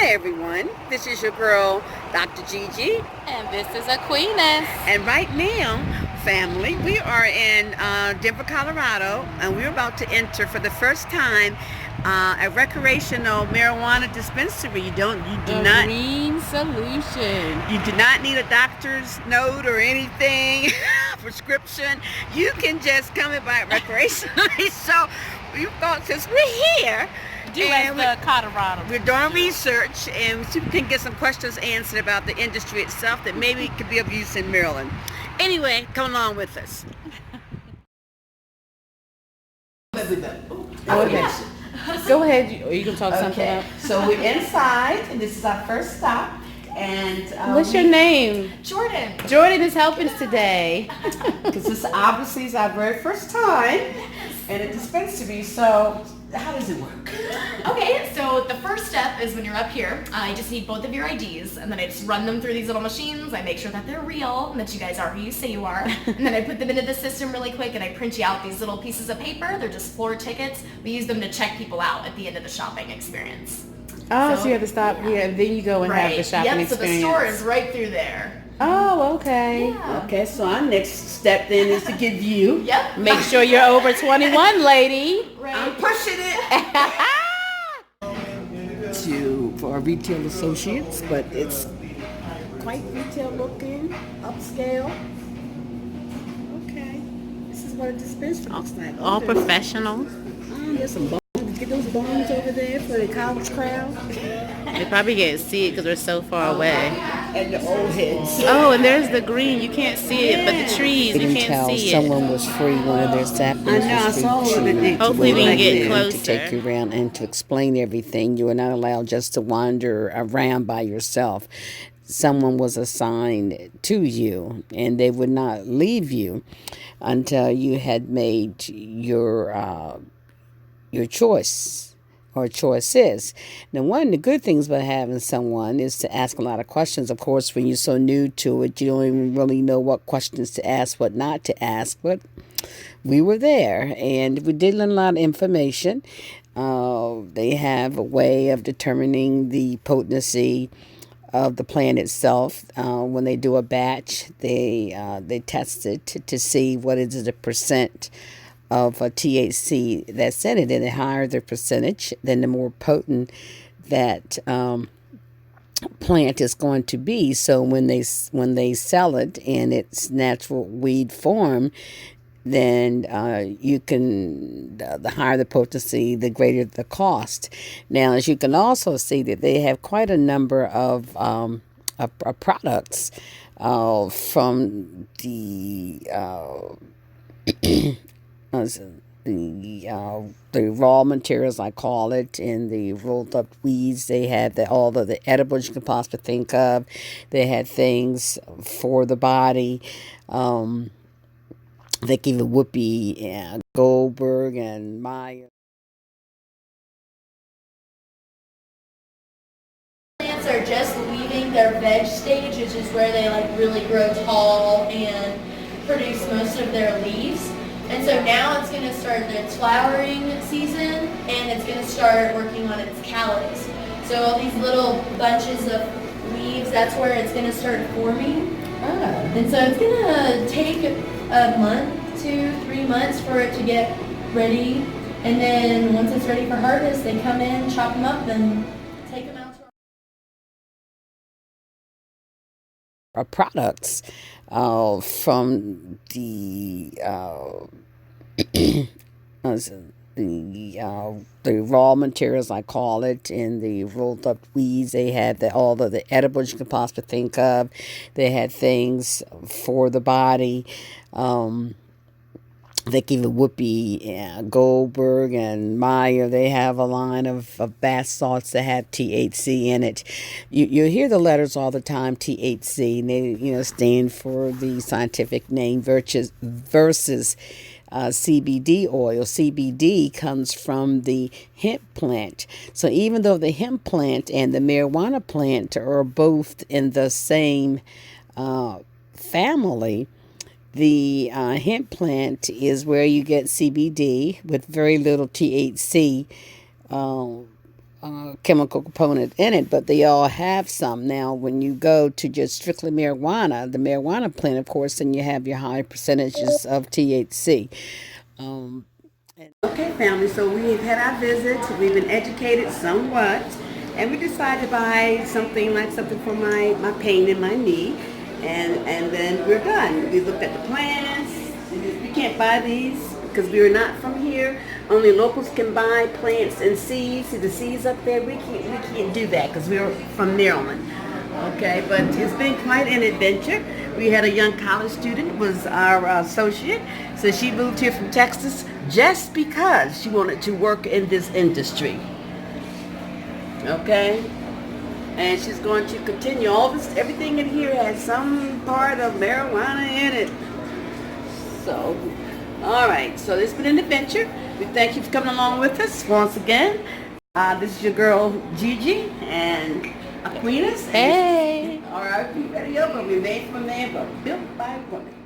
everyone. This is your girl, Dr. GiGi. And this is AQUEENIS. And right now, family, we are in Denver, Colorado, and we're about to enter for the first time a recreational marijuana dispensary. You do not green solution. You do not need a doctor's note or anything, prescription. You can just come and buy it recreationally. So we thought, since we're here, Colorado. We're doing research and see if we can get some questions answered about the industry itself that maybe could be of use in Maryland. Anyway, come along with us. Go ahead. You can talk something Okay. up. So we're inside, and this is our first stop. And what's your name? Jordan. Jordan is helping us today. Because this obviously is our very first time in a dispensary. So how does it work? Okay, so the first step is when you're up here, I just need both of your IDs, and then I just run them through these little machines. I make sure that they're real and that you guys are who you say you are. And then I put them into the system really quick, and I print you out these little pieces of paper. They're just floor tickets. We use them to check people out at the end of the shopping experience. Oh, so you have to stop here, and then you go and have the shopping experience. So the store is right through there. Oh, okay. Yeah. Okay, so our next step then is to give you. Yep. Make sure you're over 21, lady. Right. I'm pushing it. For our retail associates, but it's quite retail looking, upscale. Okay, this is what a dispensary looks like. All professional. There's some bones. Get those bones over there for the college crowd. They probably can't see it because we're so far away. And the old heads. Oh, and there's the green. You can't see it, but the trees, you can't see it. Someone was free. One of their saplings I know, I was saw free it. Hopefully we can get to closer. take you around and to explain everything. You are not allowed just to wander around by yourself. Someone was assigned to you, and they would not leave you until you had made your choice or choices. Now, one of the good things about having someone is to ask a lot of questions. Of course, when you're so new to it, you don't even really know what questions to ask, what not to ask. But we were there, and we did learn a lot of information. They have a way of determining the potency of the plant itself. When they do a batch, they test it to see what is the percent of THC that's in it, and the higher the percentage, then the more potent that plant is going to be. So when they sell it in its natural weed form, then you can, the higher the potency, the greater the cost. Now, as you can also see, that they have quite a number of products from the raw materials, I call it, and the rolled up weeds. They had all of the edibles you can possibly think of. They had things for the body. They give a Whoopi, Goldberg, and Meyer. Plants are just leaving their veg stage, which is where they really grow tall and produce most of their leaves. And so now it's going to start its flowering season, and it's going to start working on its callus. So all these little bunches of leaves, that's where it's going to start forming. And so it's going to take a month, 2-3 months for it to get ready. And then once it's ready for harvest, they come in, chop them up, and take them out to our products from the raw materials, I call it, and the rolled up weeds. They had all of the edibles you could possibly think of. They had things for the body. They give a Whoopi, Goldberg, and Meyer. They have a line of bath salts that have THC in it. You hear the letters all the time, THC, and they stand for the scientific name versus CBD oil. CBD comes from the hemp plant. So even though the hemp plant and the marijuana plant are both in the same family, the hemp plant is where you get CBD with very little THC chemical component in it, but they all have some. Now, when you go to just strictly marijuana, the marijuana plant, of course, then you have your high percentages of THC. Um, Okay, family, so we've had our visit, we've been educated somewhat, and we decided to buy something for my pain in my knee, and then we're done. We looked at the plants. We can't buy these because we are not from here. Only locals can buy plants and seeds. See the seeds up there? We can't do that because we're from Maryland. Okay, but it's been quite an adventure. We had a young college student was our associate, so she moved here from Texas just because she wanted to work in this industry. Okay, and she's going to continue. Everything in here has some part of marijuana in it. So, all right. So it's been an adventure. We thank you for coming along with us once again. This is your girl GiGi and AQUEENIS. Hey. All right, we radio, but we made from man, but built by women.